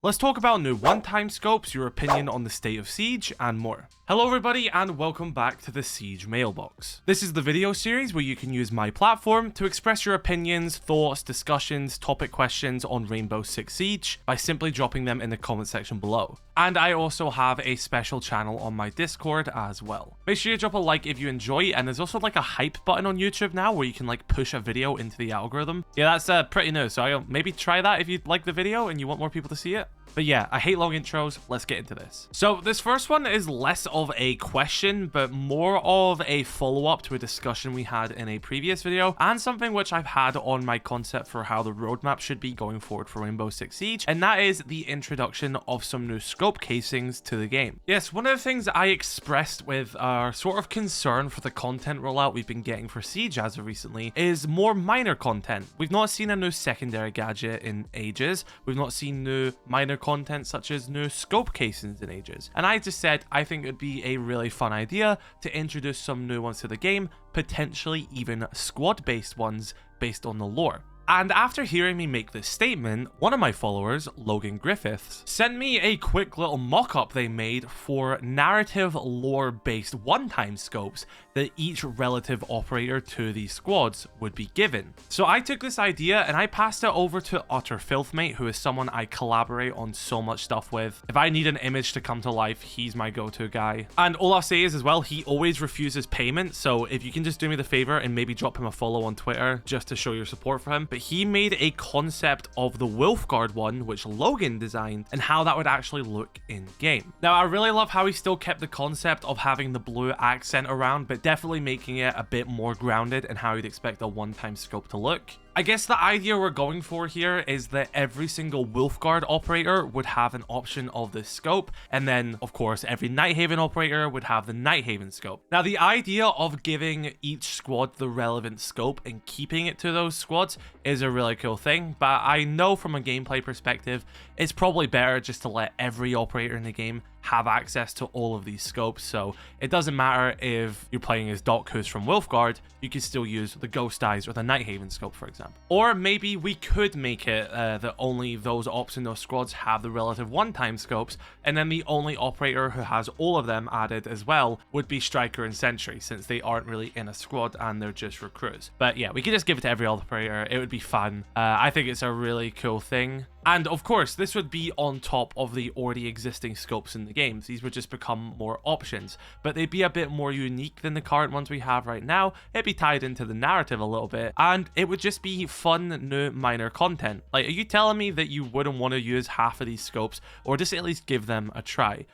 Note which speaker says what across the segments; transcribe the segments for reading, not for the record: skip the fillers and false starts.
Speaker 1: Let's talk about new one-time scopes, your opinion on the state of Siege, and more. Hello everybody and welcome back to the Siege Mailbox. This is the video series where you can use my platform to express your opinions, thoughts, discussions, topic questions on Rainbow Six Siege by simply dropping them in the comment section below. And I also have a special channel on my Discord as well. Make sure you drop a like if you enjoy, and there's also like a hype button on YouTube now where you can like push a video into the algorithm. Yeah, that's pretty new, so I'll maybe try that if you like the video and you want more people to see it. But yeah, I hate long intros. Let's get into this. So this first one is less of a question, but more of a follow-up to a discussion we had in a previous video, and something which I've had on my concept for how the roadmap should be going forward for Rainbow Six Siege, and that is the introduction of some new scope casings to the game. Yes, one of the things I expressed with our sort of concern for the content rollout we've been getting for Siege as of recently is more minor content. We've not seen a new secondary gadget in ages. We've not seen new minor content such as new scope casings in ages. And I just said I think it'd be a really fun idea to introduce some new ones to the game, potentially even squad-based ones based on the lore. And after hearing me make this statement, one of my followers, Logan Griffiths, sent me a quick little mock-up they made for narrative lore-based one-time scopes that each relative operator to these squads would be given. So I took this idea and I passed it over to Utter Filthmate, who is someone I collaborate on so much stuff with. If I need an image to come to life, he's my go-to guy. And all I'll say is as well, he always refuses payment, so if you can just do me the favor and maybe drop him a follow on Twitter just to show your support for him. But he made a concept of the wolfguard one, which Logan designed, and how that would actually look in game. Now, I really love how he still kept the concept of having the blue accent around, but definitely making it a bit more grounded in how you'd expect a one-time scope to look. I guess the idea we're going for here is that every single wolfguard operator would have an option of this scope, and then of course every nighthaven operator would have the nighthaven scope. Now the idea of giving each squad the relevant scope and keeping it to those squads is a really cool thing, but I know from a gameplay perspective it's probably better just to let every operator in the game have access to all of these scopes, so it doesn't matter if you're playing as Doc who's from Wolfguard, you can still use the ghosteyes or the nighthaven scope, for example. Or maybe we could make it that only those ops in those squads have the relative one-time scopes, and then the only operator who has all of them added as well would be Striker and Sentry, since they aren't really in a squad and they're just recruits. But yeah, we could just give it to every operator. It would be fun. I think it's a really cool thing. And of course, this would be on top of the already existing scopes in the games. These would just become more options, but they'd be a bit more unique than the current ones we have right now. It'd be tied into the narrative a little bit, and it would just be fun, new, minor content. Like, are you telling me that you wouldn't want to use half of these scopes, or just at least give them a try?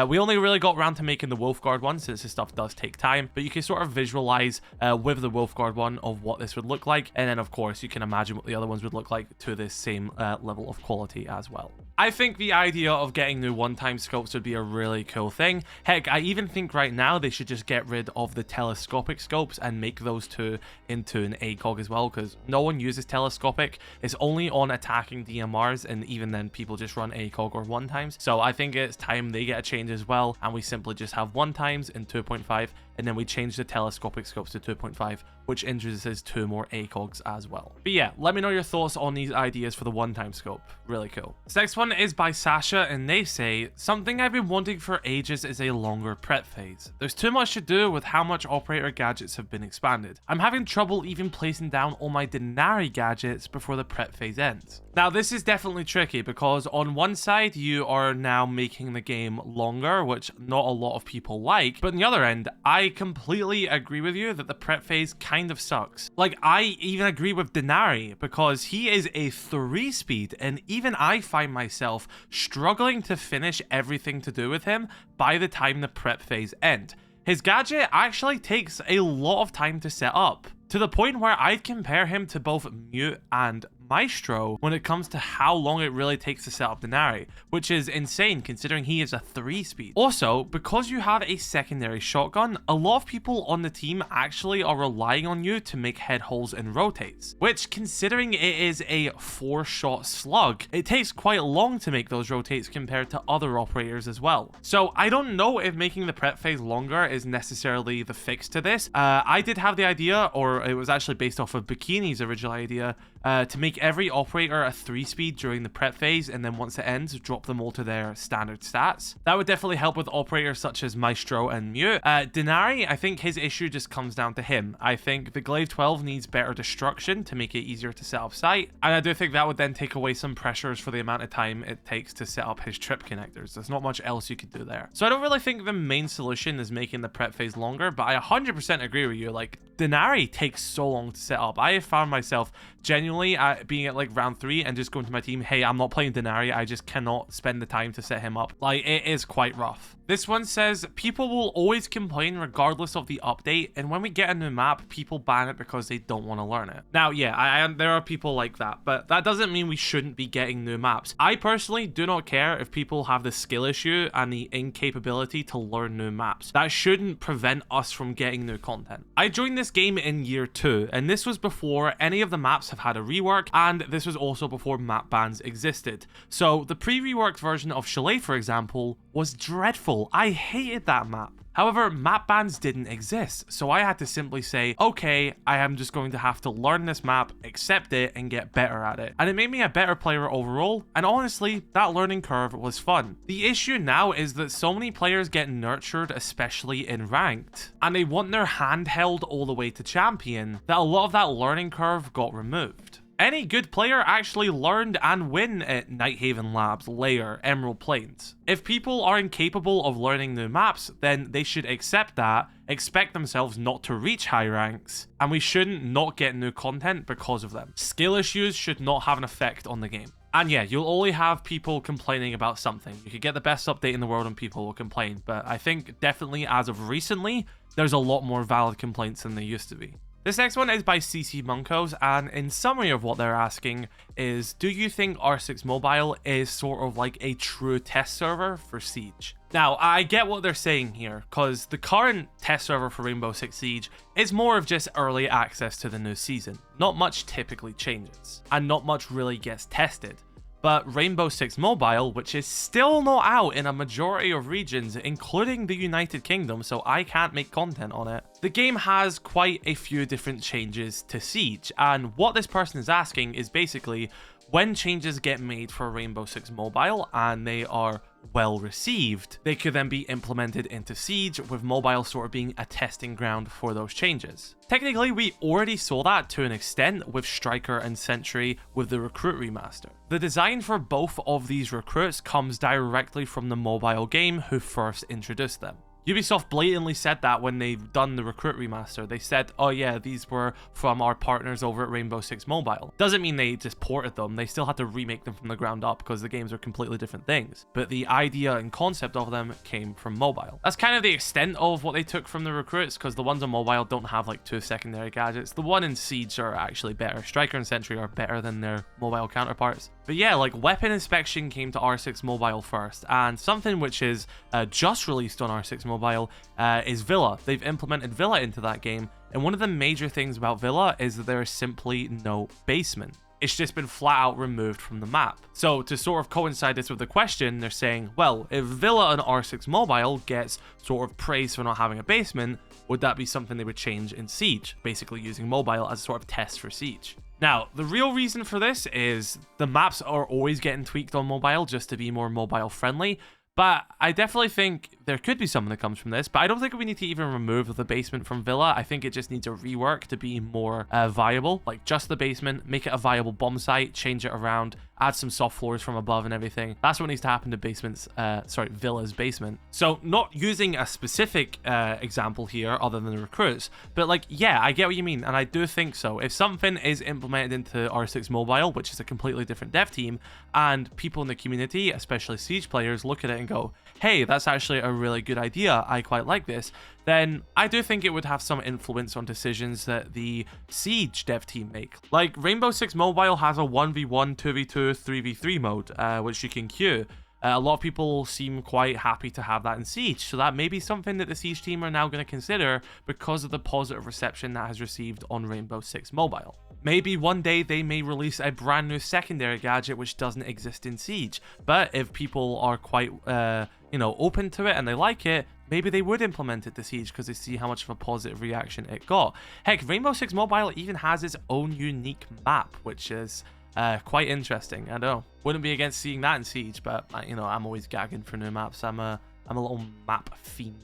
Speaker 1: We only really got around to making the Wolfguard one, since this stuff does take time, but you can sort of visualize with the Wolfguard one of what this would look like, and then of course you can imagine what the other ones would look like to this same level of quality as well. I think the idea of getting new one-time scopes would be a really cool thing. Heck, I even think right now they should just get rid of the telescopic scopes and make those two into an ACOG as well, because no one uses telescopic. It's only on attacking DMRs, and even then people just run ACOG or one-times. So I think it's time they get a change as well, and we simply just have one-times in 2.5, and then we change the telescopic scopes to 2.5, which introduces 2 more ACOGs as well. But yeah, let me know your thoughts on these ideas for the one-time scope. Really cool. This next one is by Sasha, and they say, something I've been wanting for ages is a longer prep phase. There's too much to do with how much operator gadgets have been expanded. I'm having trouble even placing down all my Denari gadgets before the prep phase ends. Now this is definitely tricky, because on one side you are now making the game longer, which not a lot of people like, but on the other end, I completely agree with you that the prep phase kind of sucks. Like, I even agree with Denari, because he is a 3-speed, and even I find myself struggling to finish everything to do with him by the time the prep phase ends. His gadget actually takes a lot of time to set up, to the point where I'd compare him to both Mute and Maestro when it comes to how long it really takes to set up Denari, which is insane considering he is a 3-speed. Also, because you have a secondary shotgun, a lot of people on the team actually are relying on you to make head holes and rotates, which, considering it is a 4-shot slug, it takes quite long to make those rotates compared to other operators as well. So I don't know if making the prep phase longer is necessarily the fix to this. I did have the idea, or it was actually based off of Bikini's original idea, to make every operator a 3-speed during the prep phase, and then once it ends, drop them all to their standard stats. That would definitely help with operators such as Maestro and Mute. Denari, I think his issue just comes down to him. I think the Glaive 12 needs better destruction to make it easier to set up sight, and I do think that would then take away some pressures for the amount of time it takes to set up his trip connectors. There's not much else you could do there. So I don't really think the main solution is making the prep phase longer, but I 100% agree with you. Like, Denari takes so long to set up. I have found myself genuinely being at like round 3 and just going to my team, hey, I'm not playing Denari, I just cannot spend the time to set him up. Like, it is quite rough. This one says, people will always complain regardless of the update, and when we get a new map, people ban it because they don't want to learn it. Now, yeah, there are people like that, but that doesn't mean we shouldn't be getting new maps. I personally do not care if people have the skill issue and the incapability to learn new maps. That shouldn't prevent us from getting new content. I joined this game in year 2, and this was before any of the maps have had a rework, and this was also before map bans existed. So the pre-reworked version of Chalet, for example, was dreadful. I hated that map. However, map bans didn't exist, so I had to simply say, okay, I am just going to have to learn this map, accept it, and get better at it. And it made me a better player overall, and honestly, that learning curve was fun. The issue now is that so many players get nurtured, especially in ranked, and they want their hand held all the way to champion, that a lot of that learning curve got removed. Any good player actually learned and win at Nighthaven Labs, Lair, Emerald Plains. If people are incapable of learning new maps, then they should accept that, expect themselves not to reach high ranks, and we shouldn't not get new content because of them. Skill issues should not have an effect on the game. And yeah, you'll only have people complaining about something. You could get the best update in the world and people will complain, but I think definitely as of recently, there's a lot more valid complaints than there used to be. This next one is by CC Munkos, and in summary of what they're asking is, do you think R6 Mobile is sort of like a true test server for Siege? Now, I get what they're saying here, because the current test server for Rainbow Six Siege is more of just early access to the new season. Not much typically changes, and not much really gets tested. But Rainbow Six Mobile, which is still not out in a majority of regions, including the United Kingdom, so I can't make content on it. The game has quite a few different changes to Siege, and what this person is asking is basically, when changes get made for Rainbow Six Mobile and they are well received, they could then be implemented into Siege, with mobile sort of being a testing ground for those changes. Technically, we already saw that to an extent with Striker and Sentry with the Recruit remaster. The design for both of these recruits comes directly from the mobile game who first introduced them. Ubisoft blatantly said that when they've done the Recruit remaster. They said, oh yeah, these were from our partners over at Rainbow Six Mobile. Doesn't mean they just ported them. They still had to remake them from the ground up because the games are completely different things. But the idea and concept of them came from mobile. That's kind of the extent of what they took from the Recruits, because the ones on mobile don't have like 2 secondary gadgets. The one in Siege are actually better. Striker and Sentry are better than their mobile counterparts. But yeah, like weapon inspection came to R6 Mobile first, and something which is just released on R6 Mobile is Villa. They've implemented Villa into that game, and one of the major things about Villa is that there is simply no basement. It's just been flat out removed from the map. So to sort of coincide this with the question, they're saying, well, if Villa on R6 Mobile gets sort of praise for not having a basement, would that be something they would change in Siege, basically using mobile as a sort of test for Siege? Now, the real reason for this is the maps are always getting tweaked on mobile just to be more mobile friendly, but I definitely think there could be something that comes from this, but I don't think we need to even remove the basement from Villa. I think it just needs a rework to be more viable, like just the basement, make it a viable bomb site, change it around, add some soft floors from above and everything. That's what needs to happen to Villa's basement. So not using a specific example here other than the recruits, but like, yeah, I get what you mean, and I do think so. If something is implemented into R6 Mobile, which is a completely different dev team, and people in the community, especially Siege players, look at it and go, hey, that's actually a really good idea, I quite like this, then I do think it would have some influence on decisions that the Siege dev team make. Like, Rainbow Six Mobile has a 1v1, 2v2, 3v3 mode, which you can queue. A lot of people seem quite happy to have that in Siege, so that may be something that the Siege team are now going to consider because of the positive reception that has received on Rainbow Six Mobile. Maybe one day they may release a brand new secondary gadget which doesn't exist in Siege, but if people are quite you know, open to it and they like it, maybe they would implement it to Siege because they see how much of a positive reaction it got. Heck, Rainbow Six Mobile even has its own unique map, which is quite interesting. I don't know. Wouldn't be against seeing that in Siege, but you know, I'm always gagging for new maps. I'm a little map fiend.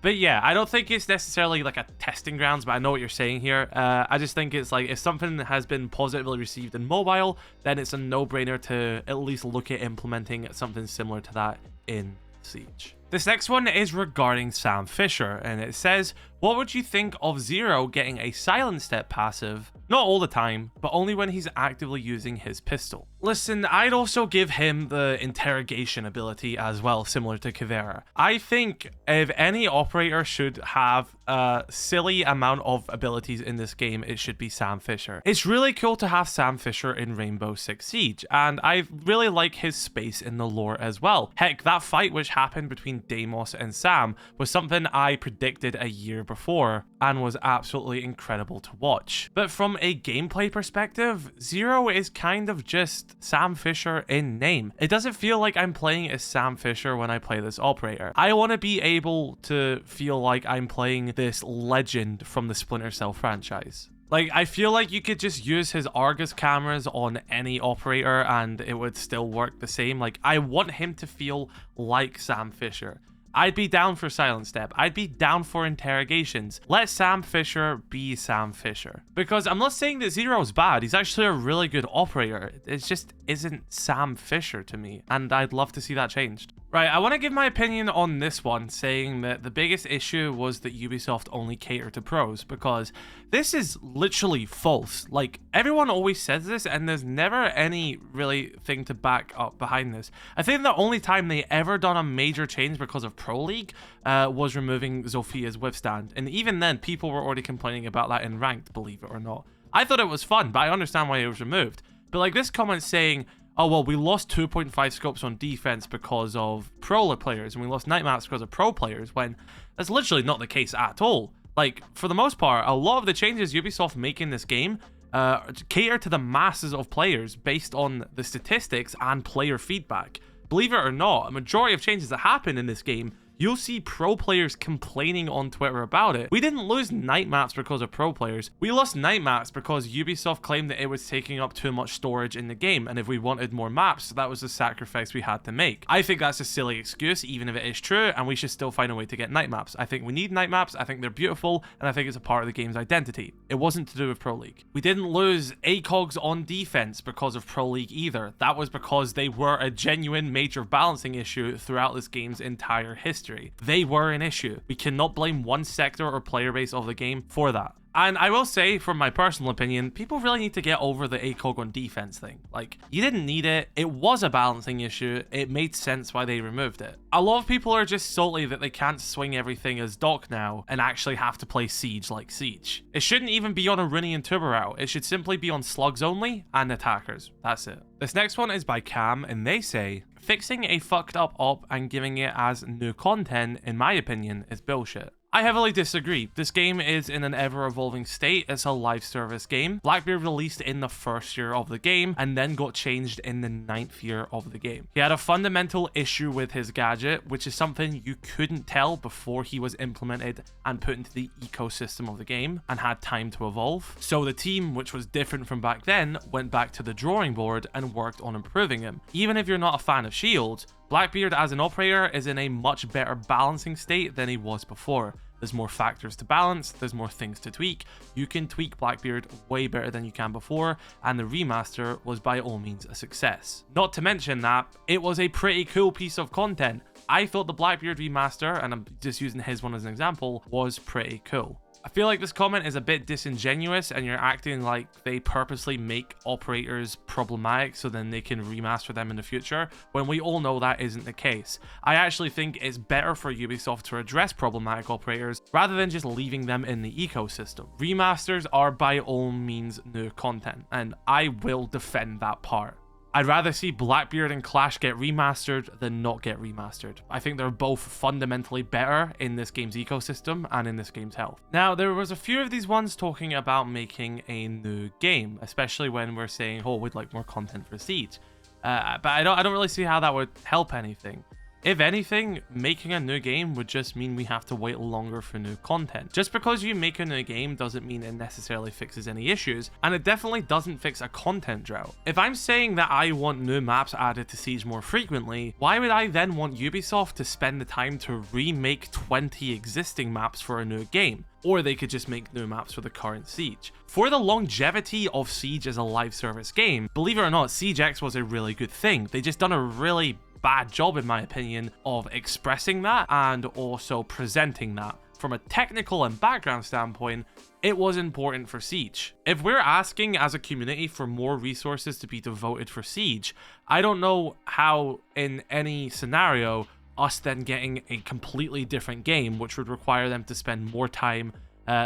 Speaker 1: But yeah, I don't think it's necessarily like a testing grounds, but I know what you're saying here. I just think it's like if something has been positively received in mobile, then it's a no-brainer to at least look at implementing something similar to that in Siege. This next one is regarding Sam Fisher, and it says, what would you think of Zero getting a silent step passive? Not all the time, but only when he's actively using his pistol. Listen, I'd also give him the interrogation ability as well, similar to Kavera. I think if any operator should have a silly amount of abilities in this game, it should be Sam Fisher. It's really cool to have Sam Fisher in Rainbow Six Siege, and I really like his space in the lore as well. Heck, that fight which happened between Deimos and Sam was something I predicted a year before and was absolutely incredible to watch. But from a gameplay perspective, Zero is kind of just Sam Fisher in name. It doesn't feel like I'm playing as Sam Fisher when I play this operator. I want to be able to feel like I'm playing this legend from the Splinter Cell franchise. Like, I feel like you could just use his Argus cameras on any operator and it would still work the same. Like, I want him to feel like Sam Fisher. I'd be down for Silent Step. I'd be down for interrogations. Let Sam Fisher be Sam Fisher. Because I'm not saying that Zero's bad. He's actually a really good operator. It just isn't Sam Fisher to me. And I'd love to see that changed. Right, I want to give my opinion on this one, saying that the biggest issue was that Ubisoft only cater to pros, because this is literally false. Like, everyone always says this, and there's never any really thing to back up behind this. I think the only time they ever done a major change because of Pro League was removing Zophia's withstand, and even then, people were already complaining about that in ranked, believe it or not. I thought it was fun, but I understand why it was removed. But like this comment saying, oh, well, we lost 2.5 scopes on defense because of pro players, and we lost night maps because of pro players, when that's literally not the case at all. Like, for the most part, a lot of the changes Ubisoft make in this game cater to the masses of players based on the statistics and player feedback. Believe it or not, a majority of changes that happen in this game, you'll see pro players complaining on Twitter about it. We didn't lose night maps because of pro players. We lost night maps because Ubisoft claimed that it was taking up too much storage in the game, and if we wanted more maps, that was the sacrifice we had to make. I think that's a silly excuse, even if it is true, and we should still find a way to get night maps. I think we need night maps, I think they're beautiful, and I think it's a part of the game's identity. It wasn't to do with Pro League. We didn't lose ACOGs on defense because of Pro League either. That was because they were a genuine major balancing issue throughout this game's entire history. They were an issue. We cannot blame one sector or player base of the game for that. And I will say, from my personal opinion, people really need to get over the ACOG on defense thing. Like, you didn't need it. It was a balancing issue. It made sense why they removed it. A lot of people are just salty that they can't swing everything as Doc now and actually have to play Siege like Siege. It shouldn't even be on a Rooney and Tuber route. It should simply be on slugs only and attackers. That's it. This next one is by Cam, and they say, fixing a fucked up op and giving it as new content, in my opinion, is bullshit. I heavily disagree. This game is in an ever-evolving state. It's a live service game. Blackbeard released in the first year of the game and then got changed in the 9th year of the game. He had a fundamental issue with his gadget, which is something you couldn't tell before he was implemented and put into the ecosystem of the game and had time to evolve. So the team, which was different from back then, went back to the drawing board and worked on improving him. Even if you're not a fan of shields, Blackbeard as an operator is in a much better balancing state than he was before. There's more factors to balance, there's more things to tweak. You can tweak Blackbeard way better than you can before, and the remaster was by all means a success. Not to mention that it was a pretty cool piece of content. I thought the Blackbeard remaster, and I'm just using his one as an example, was pretty cool. I feel like this comment is a bit disingenuous and you're acting like they purposely make operators problematic so then they can remaster them in the future, when we all know that isn't the case. I actually think it's better for Ubisoft to address problematic operators rather than just leaving them in the ecosystem. Remasters are by all means new content, and I will defend that part. I'd rather see Blackbeard and Clash get remastered than not get remastered. I think they're both fundamentally better in this game's ecosystem and in this game's health. Now, there was a few of these ones talking about making a new game, especially when we're saying, oh, we'd like more content for Siege. But I don't really see how that would help anything. If anything, making a new game would just mean we have to wait longer for new content. Just because you make a new game doesn't mean it necessarily fixes any issues, and it definitely doesn't fix a content drought. If I'm saying that I want new maps added to Siege more frequently, why would I then want Ubisoft to spend the time to remake 20 existing maps for a new game? Or they could just make new maps for the current Siege. For the longevity of Siege as a live service game, believe it or not, Siege X was a really good thing. They just done a really bad job, in my opinion, of expressing that and also presenting that. From a technical and background standpoint, it was important for Siege. If we're asking as a community for more resources to be devoted for Siege, I don't know how in any scenario us then getting a completely different game, which would require them to spend more time,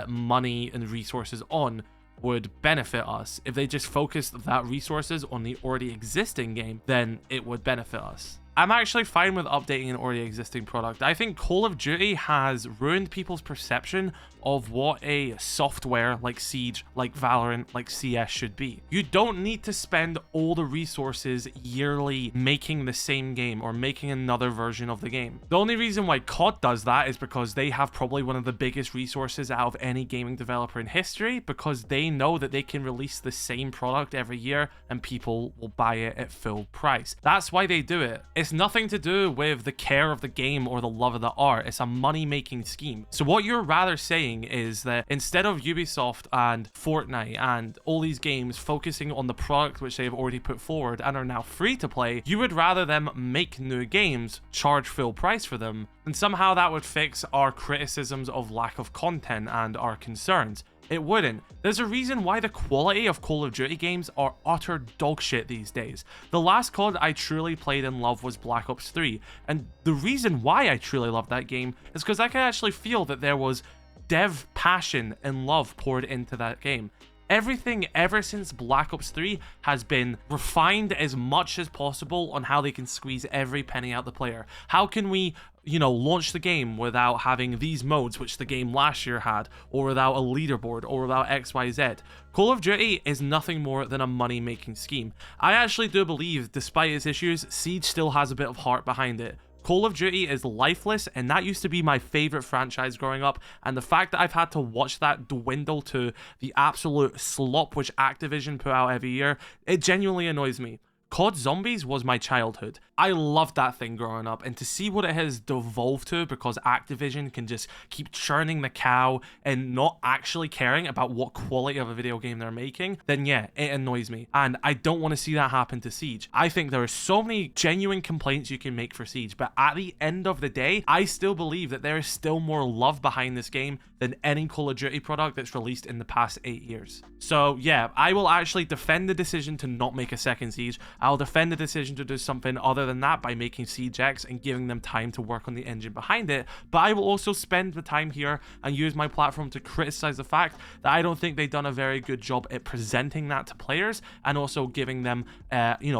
Speaker 1: money and resources on, would benefit us. If they just focused that resources on the already existing game, then it would benefit us. I'm actually fine with updating an already existing product. I think Call of Duty has ruined people's perception of what a software like Siege, like Valorant, like CS should be. You don't need to spend all the resources yearly making the same game or making another version of the game. The only reason why COD does that is because they have probably one of the biggest resources out of any gaming developer in history, because they know that they can release the same product every year and people will buy it at full price. That's why they do it. It's nothing to do with the care of the game or the love of the art. It's a money-making scheme. So what you're rather saying is that instead of Ubisoft and Fortnite and all these games focusing on the product which they've already put forward and are now free to play, you would rather them make new games, charge full price for them, and somehow that would fix our criticisms of lack of content and our concerns. It wouldn't. There's a reason why the quality of Call of Duty games are utter dogshit these days. The last COD I truly played in love was Black Ops 3, and the reason why I truly loved that game is because I could actually feel that there was dev passion and love poured into that game. Everything ever since Black Ops 3 has been refined as much as possible on how they can squeeze every penny out the player. How can we, launch the game without having these modes, which the game last year had, or without a leaderboard, or without XYZ? Call of Duty is nothing more than a money-making scheme. I actually do believe, despite its issues, Siege still has a bit of heart behind it. Call of Duty is lifeless, and that used to be my favorite franchise growing up, and the fact that I've had to watch that dwindle to the absolute slop which Activision put out every year, it genuinely annoys me. COD Zombies was my childhood. I loved that thing growing up, and to see what it has devolved to because Activision can just keep churning the cow and not actually caring about what quality of a video game they're making, then yeah, it annoys me. And I don't want to see that happen to Siege. I think there are so many genuine complaints you can make for Siege, but at the end of the day, I still believe that there is still more love behind this game than any Call of Duty product that's released in the past 8 years. So yeah, I will actually defend the decision to not make a second Siege. I'll defend the decision to do something other than that by making Siege X and giving them time to work on the engine behind it, but I will also spend the time here and use my platform to criticize the fact that I don't think they've done a very good job at presenting that to players and also giving them,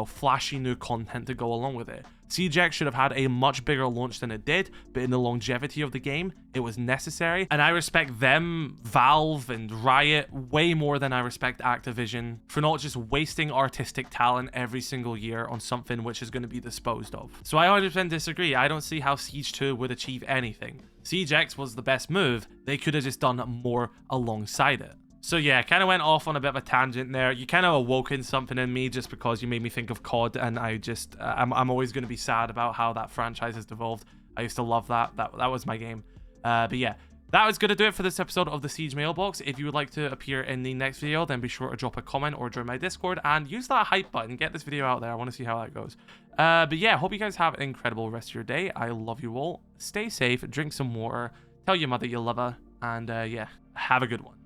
Speaker 1: flashy new content to go along with it. Siege X should have had a much bigger launch than it did, but in the longevity of the game, it was necessary. And I respect them, Valve, and Riot way more than I respect Activision for not just wasting artistic talent every single year on something which is going to be disposed of. So I 100% disagree. I don't see how Siege 2 would achieve anything. Siege X was the best move. They could have just done more alongside it. So yeah, kind of went off on a bit of a tangent there. You kind of awoken something in me just because you made me think of COD, and I'm always going to be sad about how that franchise has devolved. I used to love that. That was my game. But yeah, that was going to do it for this episode of the Siege Mailbox. If you would like to appear in the next video, then be sure to drop a comment or join my Discord and use that hype button. Get this video out there. I want to see how that goes. But yeah, hope you guys have an incredible rest of your day. I love you all. Stay safe, drink some water, tell your mother you love her, and yeah, have a good one.